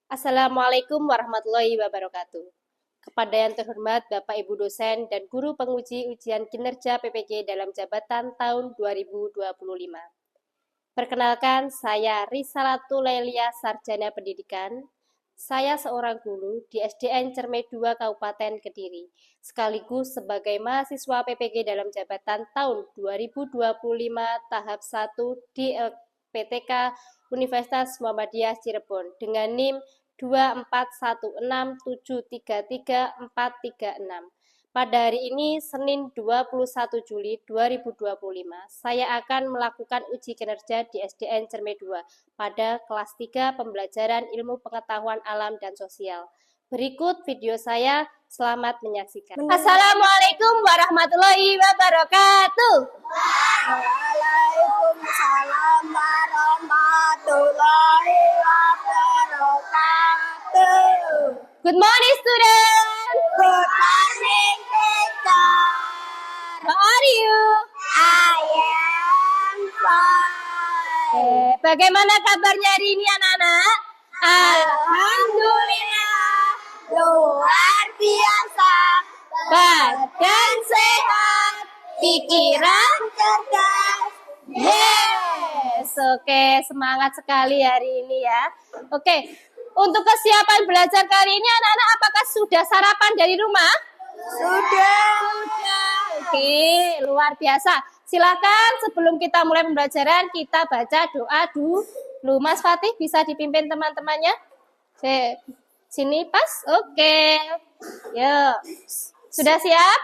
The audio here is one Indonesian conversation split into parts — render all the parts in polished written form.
Assalamualaikum warahmatullahi wabarakatuh. Kepada yang terhormat Bapak Ibu dosen dan guru penguji ujian kinerja PPG dalam jabatan tahun 2025. Perkenalkan, saya Risalatul Lelia, Sarjana Pendidikan. Saya seorang guru di SDN Cermai 2 Kabupaten Kediri, sekaligus sebagai mahasiswa PPG dalam jabatan tahun 2025 tahap 1 di LPTK Universitas Muhammadiyah Cirebon dengan NIM 24167333436. Pada hari ini, Senin 21 Juli 2025, saya akan melakukan uji kinerja di SDN Cermai 2 pada kelas 3 pembelajaran ilmu pengetahuan alam dan sosial. Berikut video saya, selamat menyaksikan. Assalamualaikum warahmatullahi wabarakatuh. Waalaikumsalam warahmatullahi wabarakatuh. Good morning, students. Good morning, teacher. How are you? I am fine. Bagaimana kabarnya hari ini, anak-anak? Alhamdulillah, luar biasa. Badan Sehat, pikiran cerdas. Yes, oke, semangat sekali hari ini ya. Oke, untuk kesiapan belajar kali ini anak-anak apakah sudah sarapan dari rumah? Sudah. Oke, luar biasa. Silakan sebelum kita mulai pembelajaran kita baca doa dulu. Mas Fatih bisa dipimpin teman-temannya? Oke, sini pas. Oke. Yuk. Sudah siap?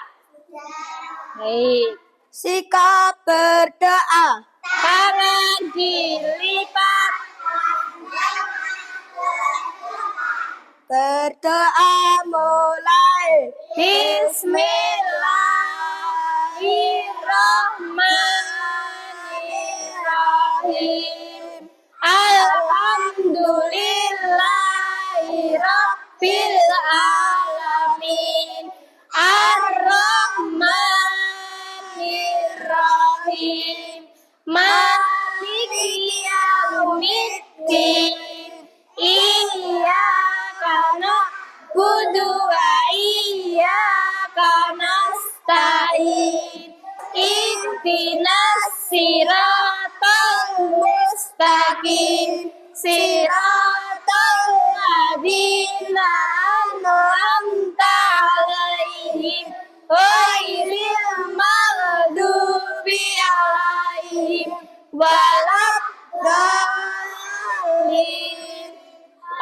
Baik. Sikap berdoa. Tangan dilipat. Berdoa mulai. Bismillahirrahmanirrahim. Alhamdulillahirabbil alamin. Ar-Rahmanir-Rahim. Maliki yaumiddin. Iyyaka na'budu wa iyyaka nasta'in. Ihdinas siratal mustaqim. Siratal ladzina an'amta 'alaihim ghairil maghdubi 'alaihim waladdallin.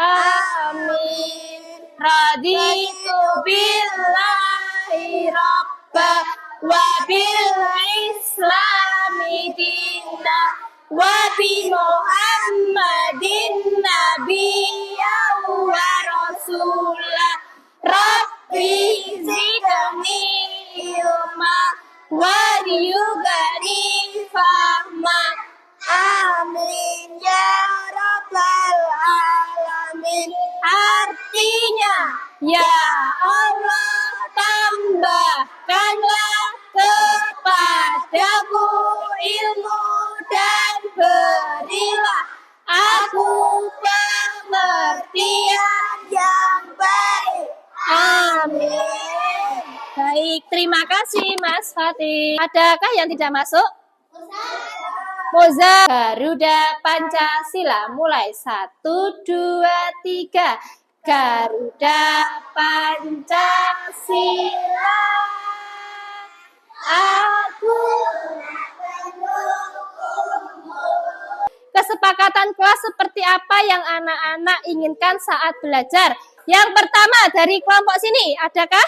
Amin. Raditu billahi rabba wa bil islami dinna wa bi Muhammadin nabiyya wa rasulah. Rabbi zidni ilma warzuqni fahma. Amin ya rabbal alamin. Artinya, ya Allah, tambahkanlah kepadaku ilmu dan berilah aku pengertian Yang baik. Amin. Baik, terima kasih Mas Fatih. Adakah yang tidak masuk? Moza Garuda Pancasila mulai 1, 2, 3. Garuda Pancasila. Aku kesepakatan kelas seperti apa yang anak-anak inginkan saat belajar? Yang pertama dari kelompok sini, adakah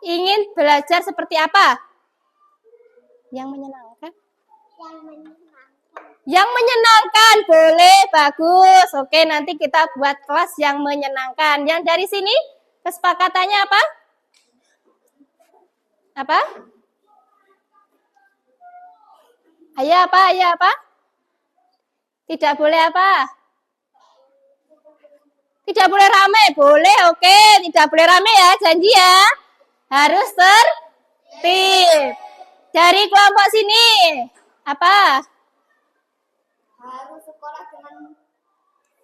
ingin belajar seperti apa? Yang menyenangkan? Yang menyenangkan, boleh, bagus. Oke, nanti kita buat kelas yang menyenangkan. Yang dari sini, kesepakatannya apa? Apa? Ayo apa? Ayo apa? Tidak boleh apa? Tidak boleh rame, boleh, oke. Tidak boleh rame ya, janji ya. Harus tertib. Dari kelompok sini, apa? Harus sekolah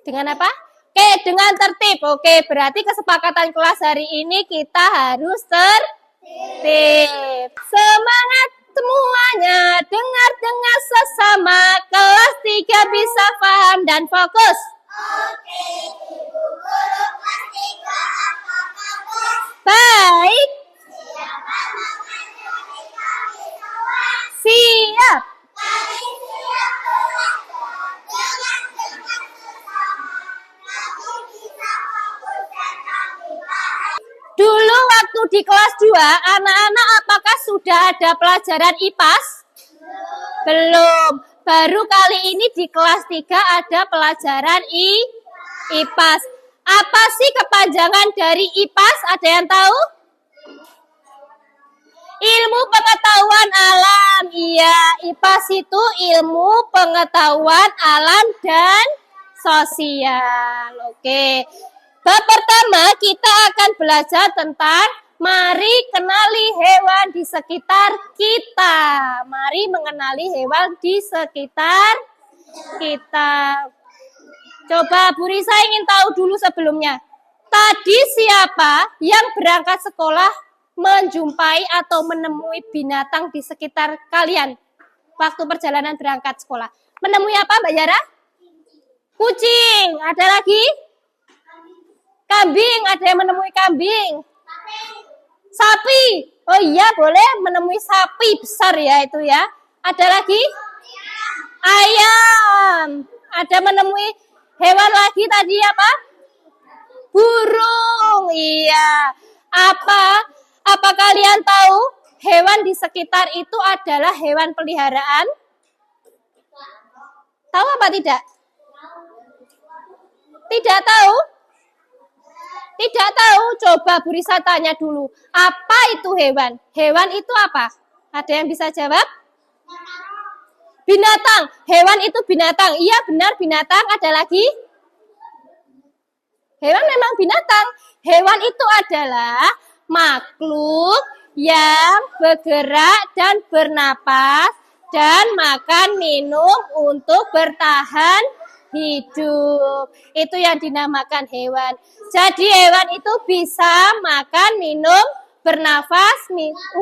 Dengan apa? Oke, dengan tertib. Oke, berarti kesepakatan kelas hari ini kita harus tertib. Semangat semuanya, dengar-dengar sesama, kelas 3 bisa paham dan fokus. Oke, Ibu Guru kelas 3 akan fokus. Baik, Siapa namanya kami semua? siap. Kami siap belajar dengan sesama. Kami bisa fokus dan kami paham. Dulu waktu di kelas 2, anak-anak apakah sudah ada pelajaran IPAS? Belum. Baru kali ini di kelas 3 ada pelajaran IPAS. Apa sih kepanjangan dari IPAS? Ada yang tahu? Ilmu pengetahuan alam. Iya, IPAS itu ilmu pengetahuan alam dan sosial. Oke. Bab pertama kita akan belajar tentang mari kenali hewan di sekitar kita. Mari mengenali hewan di sekitar kita. Coba Bu Risa ingin tahu dulu sebelumnya. Tadi siapa yang berangkat sekolah menjumpai atau menemui binatang di sekitar kalian waktu perjalanan berangkat sekolah? Menemui apa, Mbak Yara? Kucing. Ada lagi? Kambing. Ada yang menemui kambing? Sapi. Oh iya, boleh menemui sapi besar ya itu ya. Ada lagi? Ayam. Ada menemui hewan lagi tadi apa? Burung. Iya. Apa kalian tahu hewan di sekitar itu adalah hewan peliharaan? Tahu apa tidak? Tidak tahu? Tidak tahu? Coba Bu Risa tanya dulu. Apa itu hewan? Hewan itu apa? Ada yang bisa jawab? Binatang. Hewan itu binatang. Iya benar binatang. Ada lagi? Hewan memang binatang. Hewan itu adalah makhluk yang bergerak dan bernapas dan makan minum untuk bertahan hidup. Itu yang dinamakan hewan. Jadi hewan itu bisa makan, minum, bernafas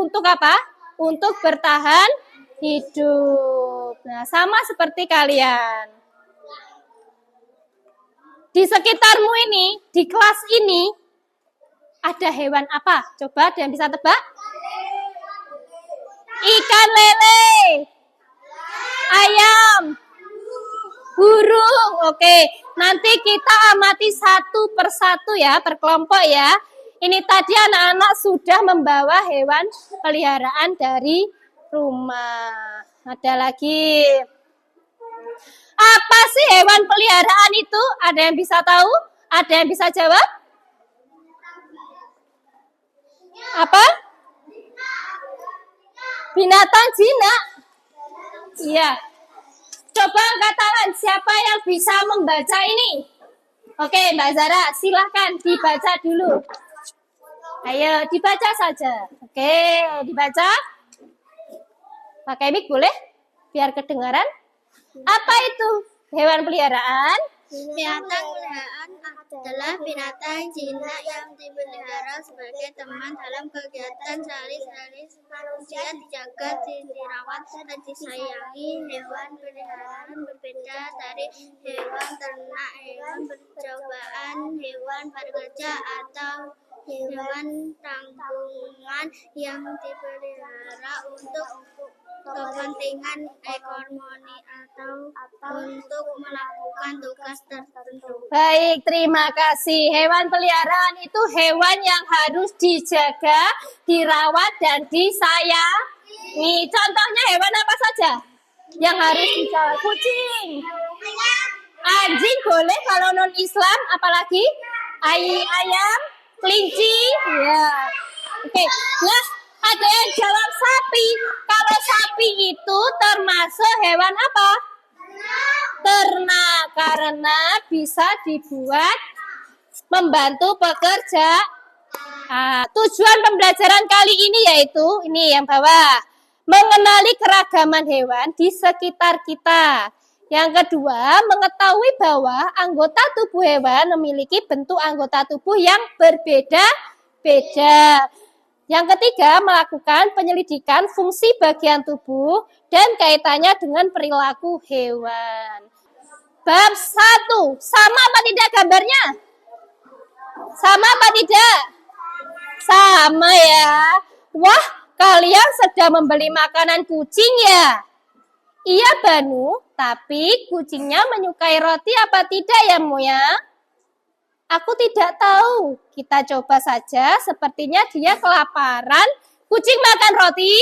untuk apa? Untuk bertahan hidup. Nah, sama seperti kalian. Di sekitarmu ini, di kelas ini, ada hewan apa? Coba ada yang bisa tebak? Ikan lele. Ayam. Burung. Oke, nanti kita amati satu persatu ya, per kelompok ya. Ini tadi anak-anak sudah membawa hewan peliharaan dari rumah. Ada lagi. Apa sih hewan peliharaan itu? Ada yang bisa tahu? Ada yang bisa jawab? Apa? Binatang jinak. Iya. Coba angkat tangan, siapa yang bisa membaca ini? Oke, Mbak Zara, silahkan dibaca dulu. Ayo, dibaca saja. Oke, dibaca. Pakai mic boleh? Biar kedengaran. Apa itu hewan peliharaan? Binatang peliharaan adalah binatang jinak yang dipelihara sebagai teman dalam kegiatan sehari-hari. Dia dijaga, dirawat, dan disayangi. Hewan peliharaan berbeda dari hewan ternak, hewan percobaan, hewan bekerja, atau hewan tanggungan yang dipelihara untuk kepentingan ekonomi atau untuk melakukan tugas tertentu. Baik, terima kasih. Hewan peliharaan itu hewan yang harus dijaga, dirawat, dan disayangi. Contohnya hewan apa saja yang harus dijaga? Kucing, anjing boleh kalau non-Islam, apalagi ayam, kelinci. Ya, oke. Nah, ada yang jawab sapi. Kalau sapi itu termasuk hewan apa? Ternak, karena bisa dibuat membantu pekerja. Tujuan pembelajaran kali ini yaitu ini yang bawah, mengenali keragaman hewan di sekitar kita. Yang kedua, mengetahui bahwa anggota tubuh hewan memiliki bentuk anggota tubuh yang berbeda-beda. Yang ketiga, melakukan penyelidikan fungsi bagian tubuh dan kaitannya dengan perilaku hewan. Bab 1, sama apa tidak gambarnya? Sama apa tidak? Sama ya. Wah, kalian sedang membeli makanan kucing ya? Iya Banu, tapi kucingnya menyukai roti apa tidak ya Moya? Aku tidak tahu. Kita coba saja, sepertinya dia kelaparan. Kucing makan roti?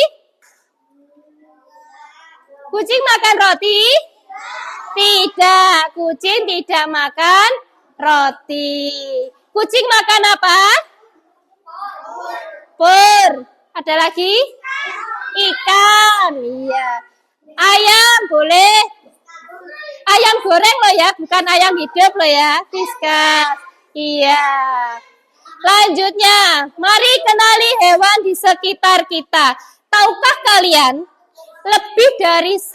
Kucing makan roti? Tidak, kucing tidak makan roti. Kucing makan apa? Pur. Ada lagi? Ikan. Iya. Ayam boleh. Ayam goreng loh ya, bukan ayam hidup loh ya. Fiskas. Iya. Lanjutnya, mari kenali hewan di sekitar kita. Tahukah kalian, lebih dari 1,2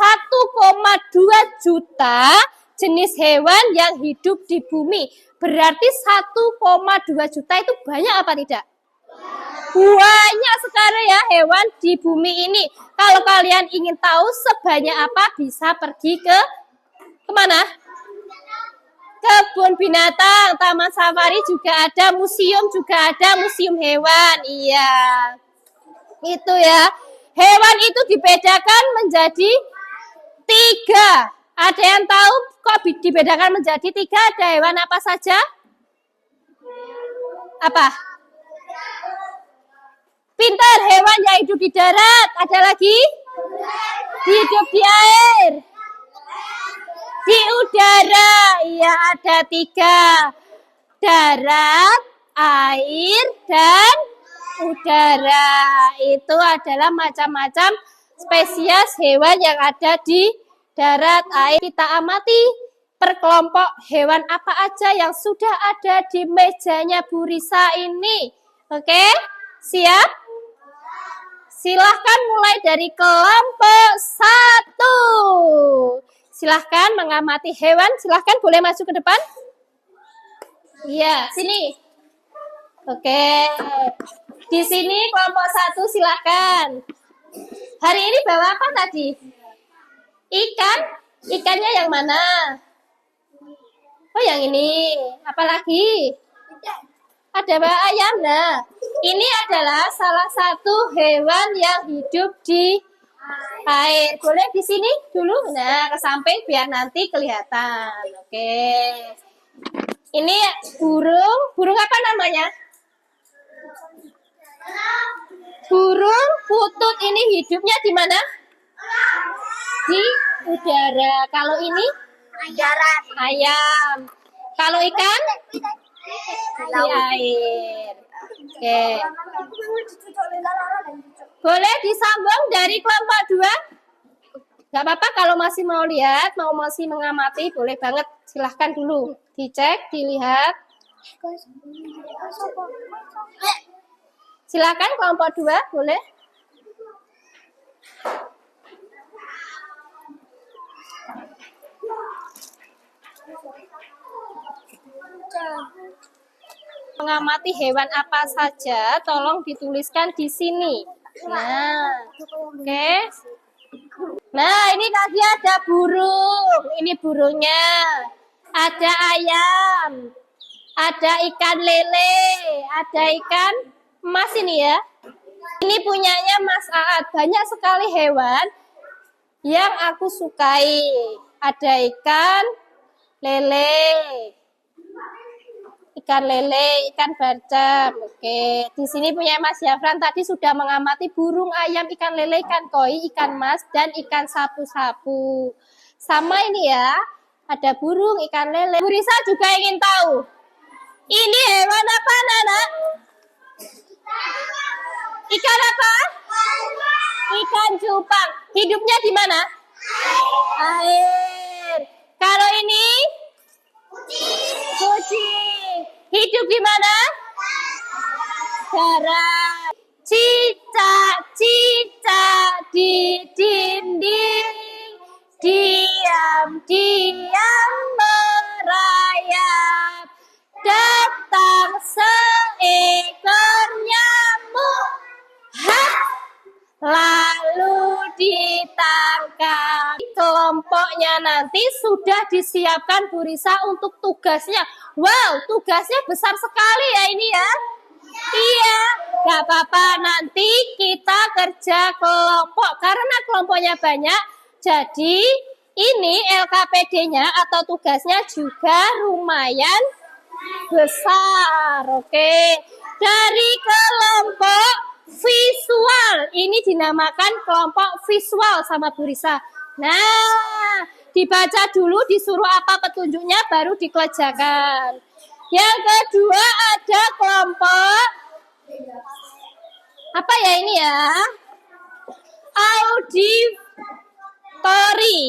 juta jenis hewan yang hidup di bumi. Berarti 1,2 juta itu banyak apa tidak? Banyak sekali ya hewan di bumi ini. Kalau kalian ingin tahu sebanyak apa, bisa pergi ke kemana? Kebun binatang, taman safari juga ada, museum juga ada, museum hewan. Iya. Itu ya. Hewan itu dibedakan menjadi 3. Ada yang tahu kok dibedakan menjadi 3? Ada hewan apa saja? Apa? Pintar, hewan yang hidup di darat. Ada lagi? Hidup di air. Di udara. Iya, ada 3. Darat, air, dan udara. Itu adalah macam-macam spesies hewan yang ada di darat, air. Kita amati per kelompok hewan apa aja yang sudah ada di mejanya Bu Risa ini. Oke? Siap? Silahkan mulai dari kelompok 1. Silahkan mengamati hewan. Silahkan boleh masuk ke depan. Iya, sini. Oke. Di sini kelompok 1 silahkan. Hari ini bawa apa tadi? Ikan? Ikannya yang mana? Oh, yang ini. Apalagi? Ada bawa ayam. Nah, ini adalah salah satu hewan yang hidup di air. Boleh di sini dulu. Nah, ke samping biar nanti kelihatan. Oke. Ini burung. Burung apa namanya? Burung putut ini hidupnya di mana? Di udara. Kalau ini? Darat. Ayam. Kalau ikan? Di air. Oke. Boleh disambung dari kelompok 2? Gak apa-apa kalau masih mau lihat, masih mengamati, boleh banget. Silahkan dulu. Dicek, dilihat. Silakan kelompok 2, boleh. Mengamati hewan apa saja, tolong dituliskan di sini. Nah, oke. Nah, ini tadi ada burung. Ini burungnya. Ada ayam. Ada ikan lele. Ada ikan emas ini ya. Ini punyanya Mas Aat. Banyak sekali hewan yang aku sukai. Ada ikan lele. Ikan lele, ikan barcem. Oke, di sini punya Mas Yafran tadi sudah mengamati burung, ayam, ikan lele, ikan koi, ikan mas, dan ikan sapu-sapu. Sama ini ya, ada burung, ikan lele. Bu Risa juga ingin tahu. Ini hewan apa, Nana? Ikan apa? Ikan cupang. Hidupnya di mana? Air. Kalau ini? Kucing. Hidup di mana? Darat. Cicak-cicak di dinding, diam diam merayap, datang seekor nyamuk, hap, lalu ditangkap. Kelompoknya nanti sudah disiapkan Bu Risa untuk tugasnya. Wow, tugasnya besar sekali ya ini ya. Iya, gak apa-apa, nanti kita kerja kelompok karena kelompoknya banyak. Jadi ini LKPD-nya atau tugasnya juga lumayan besar. Oke, dari kelompok visual, ini dinamakan kelompok visual sama Bu Risa. Nah, dibaca dulu, disuruh apa petunjuknya, baru dikerjakan. Yang kedua ada kelompok apa ya ini ya? Auditori.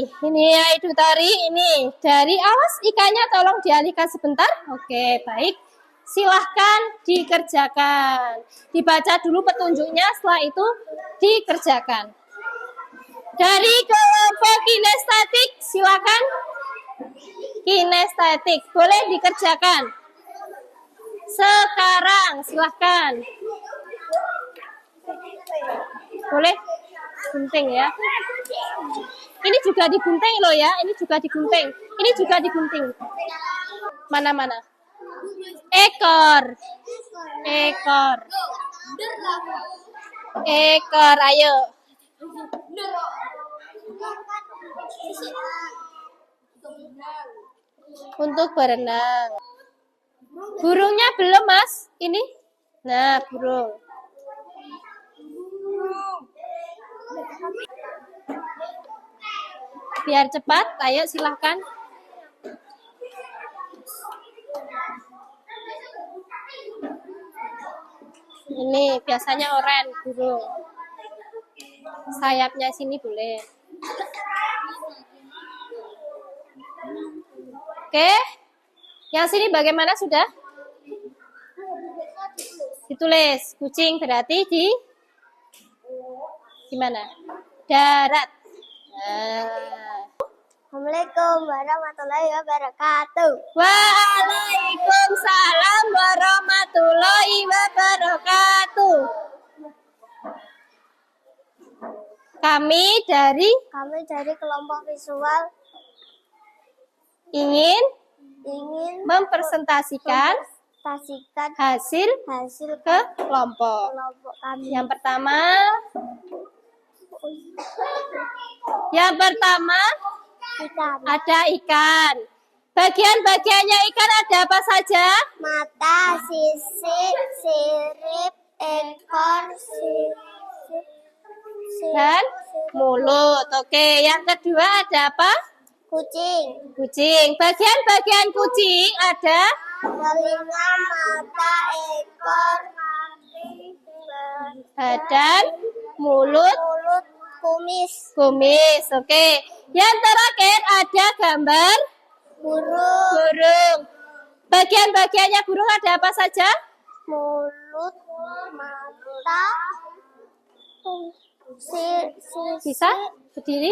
Ini ya auditori ini. Dari awas ikannya tolong dialihkan sebentar. Oke, baik. Silahkan dikerjakan. Dibaca dulu petunjuknya, setelah itu dikerjakan. Dari kelompok kinestetik, silakan. Kinestetik, boleh dikerjakan. Sekarang, silahkan. Boleh gunting ya. Ini juga digunting loh ya. Ini juga digunting. Ini juga digunting. Mana-mana. Ekor. Ekor. Ekor, ayo. Untuk berenang. Burungnya belum, Mas. Ini. Nah, burung. Biar cepat, ayo silahkan. Ini biasanya oranye burung. Sayapnya sini boleh. Oke. Yang sini bagaimana sudah? Ditulis. Kucing berarti di mana? Darat. Nah. Assalamualaikum warahmatullahi wabarakatuh. Waalaikumsalam warahmatullahi wabarakatuh. Kami dari kelompok visual ingin mempresentasikan hasil ke kelompok. kami. Yang pertama ada ikan. Bagian-bagiannya ikan ada apa saja? Mata, sisik, sirip, ekor, Dan mulut. Oke, yang kedua ada apa? kucing. Kucing. Bagian-bagian kucing ada Telinga, mata, ekor, badan, mulut, kumis, kumis. Oke. Yang terakhir ada gambar burung. Bagian-bagiannya burung ada apa saja? mulut, mata, Bisa berdiri?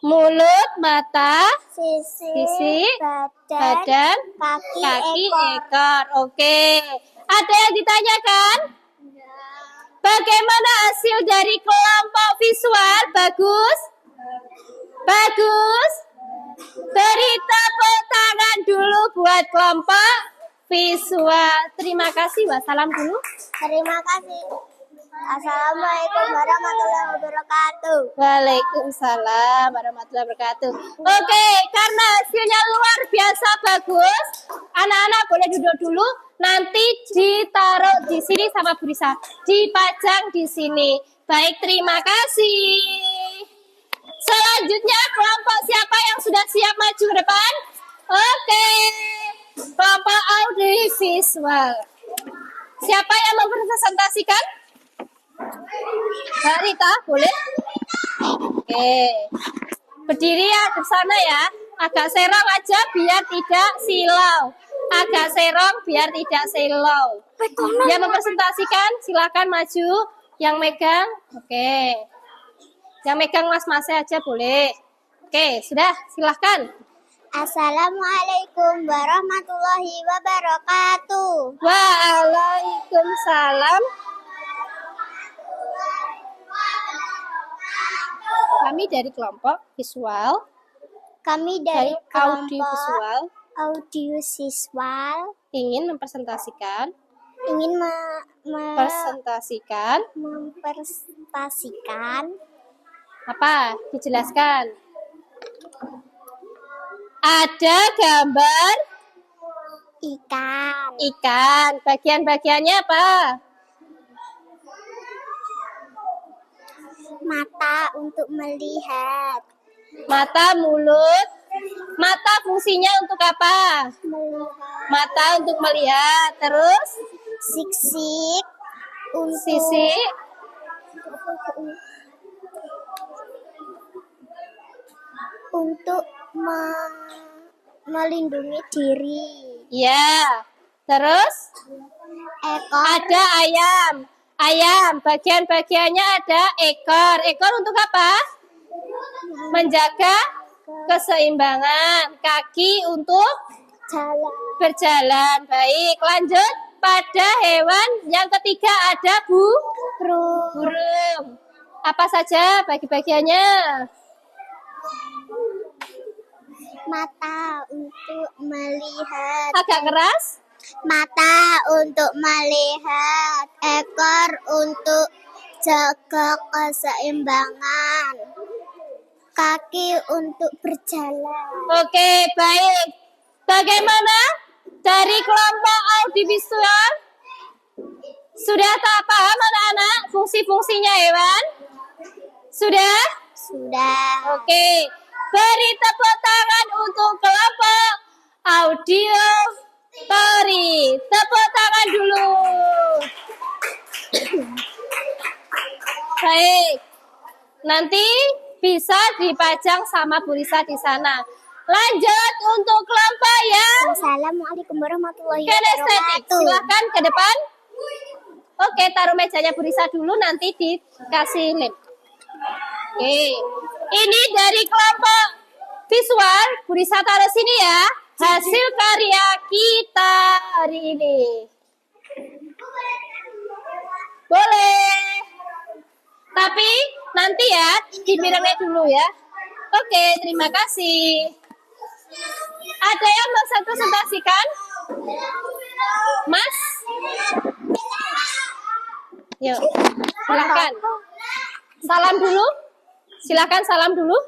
Mulut, mata, sisi, badan, kaki, ekor. Oke. Ada yang ditanyakan? Bagaimana hasil dari kelompok visual? Bagus? Bagus? Beri tepuk tangan dulu buat kelompok visual. Terima kasih. Wassalam dulu. Terima kasih. Assalamualaikum warahmatullahi wabarakatuh. Waalaikumsalam warahmatullahi wabarakatuh. Oke, karena hasilnya luar biasa bagus, anak-anak boleh duduk dulu. Nanti ditaruh di sini sama Bu Risa, dipajang di sini. Baik, terima kasih. Selanjutnya kelompok siapa yang sudah siap maju ke depan? Oke, kelompok audiovisual. Siapa yang mempresentasikan? Mbak Rita, boleh? Oke. Berdiri ya ke sana ya. Agak serong aja biar tidak silau. Agak serong biar tidak silau. Yang mempresentasikan silakan maju. Yang megang, oke. Yang megang mas-masnya aja boleh. Oke, sudah, silahkan. Assalamualaikum warahmatullahi wabarakatuh. Waalaikumsalam. Kami dari kelompok visual, Kami dari kelompok audiovisual audiovisual ingin mempresentasikan ingin mempresentasikan apa? Dijelaskan. Ada gambar ikan. Bagian-bagiannya apa? Mata untuk melihat. Mata, mulut. Mata fungsinya untuk apa? Mata untuk melihat. Terus Sisik sisik. untuk melindungi diri. Ya. Terus Ekor ada ayam. Bagian-bagiannya ada ekor. Ekor untuk apa? Menjaga keseimbangan. Kaki untuk jalan. berjalan. Baik, lanjut pada hewan yang ketiga ada burung. Apa saja bagi-bagiannya? Mata untuk melihat. Agak keras. Mata untuk melihat. Ekor untuk jaga keseimbangan. Kaki untuk berjalan. Oke, baik. Bagaimana dari kelompok audiovisual? Sudah tak paham anak-anak fungsi-fungsinya hewan? Sudah? Sudah. Oke. Beri tepuk tangan untuk kelompok audio Tori. Tepuk tangan dulu. Baik. Nanti bisa dipajang sama Bu Risa di sana. Lanjut untuk kelompok yang Assalamualaikum warahmatullahi kinestetik. wabarakatuh. Silahkan ke depan. Oke, taruh mejanya Bu Risa dulu, nanti dikasih lem. Oke. Ini dari kelompok visual, Bu Risa taruh sini ya. Hasil karya kita hari ini. Boleh. Tapi nanti ya, dipirangnya dulu ya. Oke, terima kasih. Ada yang mau saya presentasikan? Mas? Yuk, silahkan. Salam dulu. Silahkan salam dulu.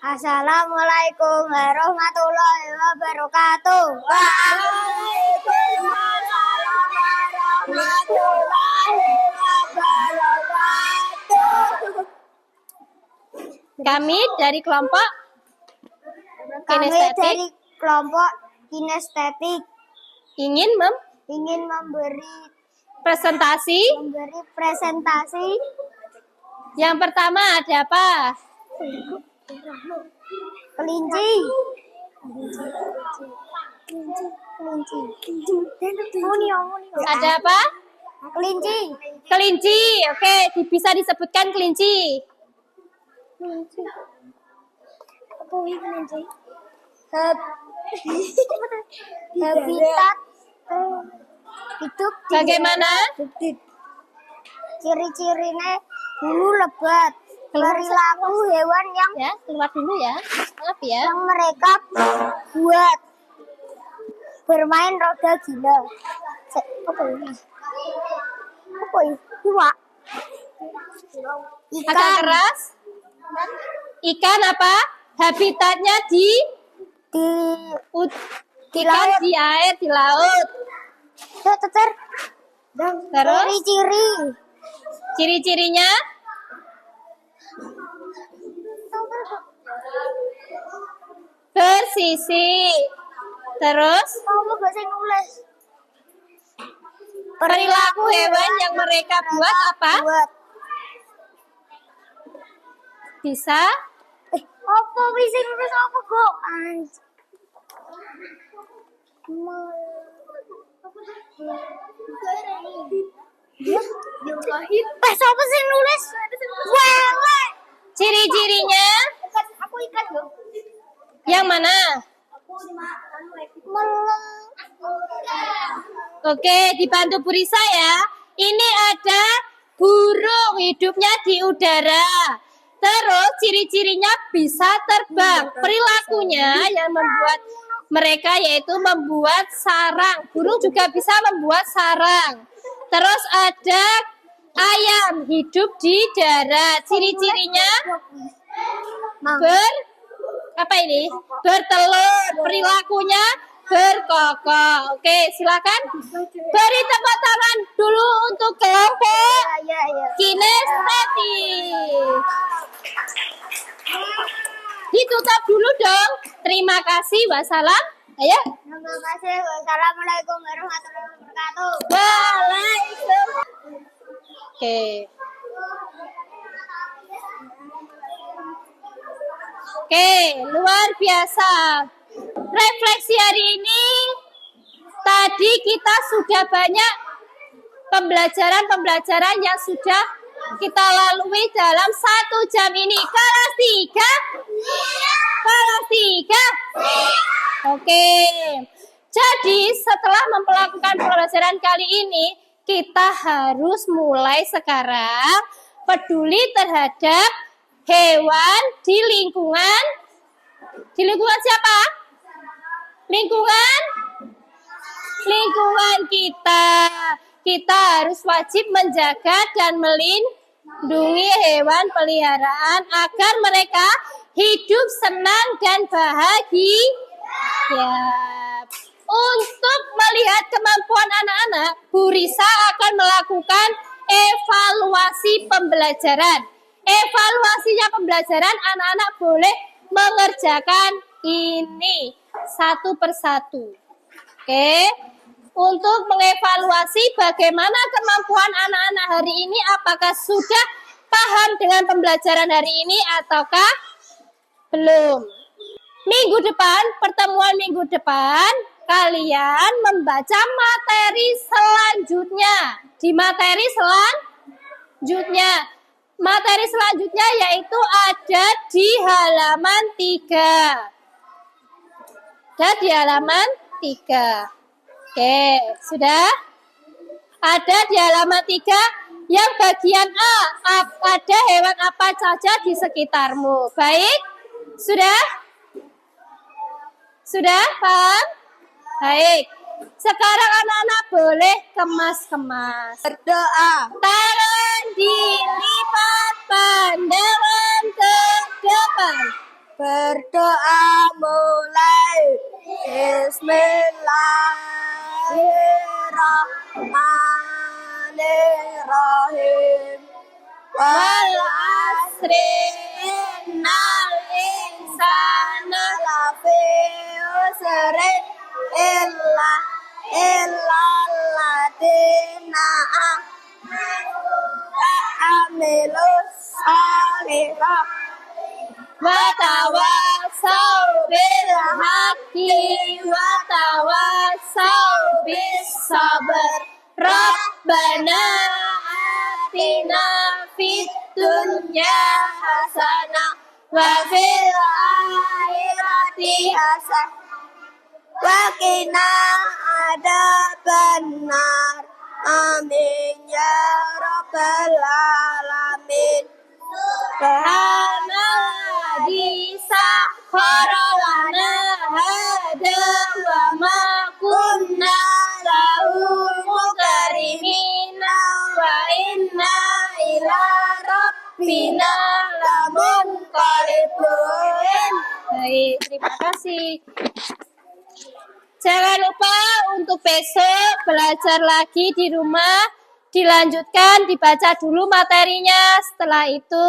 Assalamualaikum warahmatullahi wabarakatuh. Waalaikumsalam warahmatullahi wabarakatuh. Kami dari kelompok Kami kinestetik dari kelompok kinestetik ingin ingin memberi presentasi. Yang pertama ada apa? kelinci. Ada apa? Kelinci. Kelinci. Oke, bisa disebutkan kelinci. Habitat hidup di Bagaimana? ciri-cirinya bulu lebat, perilaku hewan yang Ya, keluar dulu ya. Maaf ya. mereka buat, bermain roda gila. Apa ini? Iwak. Agak keras. Ikan apa? Habitatnya di ikan laut. di air, di laut. Terus? Ciri-ciri Ciri-cirinya bersisi. Terus kamu gak usah nulis. perilaku hewan yang mereka buat apa? Bisa Apa bisa nulis apa kok? Pas apa sih nulis? Wewe. ciri-cirinya Aku ikan. Yang mana? Oke, dibantu Bu Risa ya. Ini ada burung, hidupnya di udara. Terus ciri-cirinya bisa terbang. Perilakunya yang membuat mereka yaitu membuat sarang. Burung juga bisa membuat sarang. Terus ada ayam hidup di darat. Ciri-cirinya bertelur. Perilakunya berkokok. Oke, silakan beri tepuk tangan dulu untuk kelompok kinestetik. Ditutup dulu dong. Terima kasih. Wassalam. Ayo. Terima kasih. Wassalamualaikum warahmatullahi wabarakatuh. Waalaikumsalam. Oke. Oke, luar biasa. Refleksi hari ini, tadi kita sudah banyak pembelajaran yang sudah kita lalui dalam 1 jam ini. Kelas 3? Kelas 3? Oke. Jadi setelah melakukan pembelajaran kali ini, kita harus mulai sekarang peduli terhadap hewan di lingkungan. Di lingkungan siapa? Lingkungan kita. Kita harus wajib menjaga dan melindungi hewan peliharaan agar mereka hidup senang dan bahagia. Untuk melihat kemampuan anak-anak, Bu Risa akan melakukan evaluasi pembelajaran. Evaluasinya pembelajaran, anak-anak boleh mengerjakan ini satu persatu. Oke. Untuk mengevaluasi bagaimana kemampuan anak-anak hari ini, apakah sudah paham dengan pembelajaran hari ini ataukah belum. Minggu depan, pertemuan minggu depan, kalian membaca materi selanjutnya. Di materi selanjutnya yaitu ada di halaman 3. Ada di halaman 3. Oke, sudah? Ada di halaman 3 yang bagian A. Ada hewan apa saja di sekitarmu. Baik? Sudah? Sudah paham? Baik. Sekarang anak-anak boleh kemas-kemas. Berdoa. Tangan dilipat pandangan ke depan. Berdoa mulai. Bismillahirrahmanirrahim. Wal asri innal insana Lafi usrin illalladzina amilus salihah wa tawassau bil haqqi wa tawassau bis sabr. Rabbana atina fid dunya hasanah wa fil akhirati hasanah wa qina adzabannar. Amin ya rabbal alamin. Subhanalladzi sakhkhara lana hada wa ma kunna lahu muqrinin wa inna ila rabbina lamunqalibun. Baik, terima kasih. Jangan lupa untuk besok belajar lagi di rumah, dilanjutkan, dibaca dulu materinya. Setelah itu,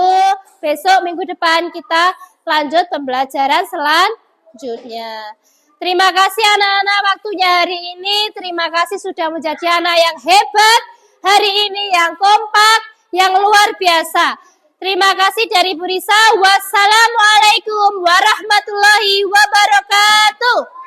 besok minggu depan kita lanjut pembelajaran selanjutnya. Terima kasih anak-anak waktunya hari ini. Terima kasih sudah menjadi anak yang hebat. Hari ini yang kompak, yang luar biasa. Terima kasih dari Bu Risa. Wassalamualaikum warahmatullahi wabarakatuh.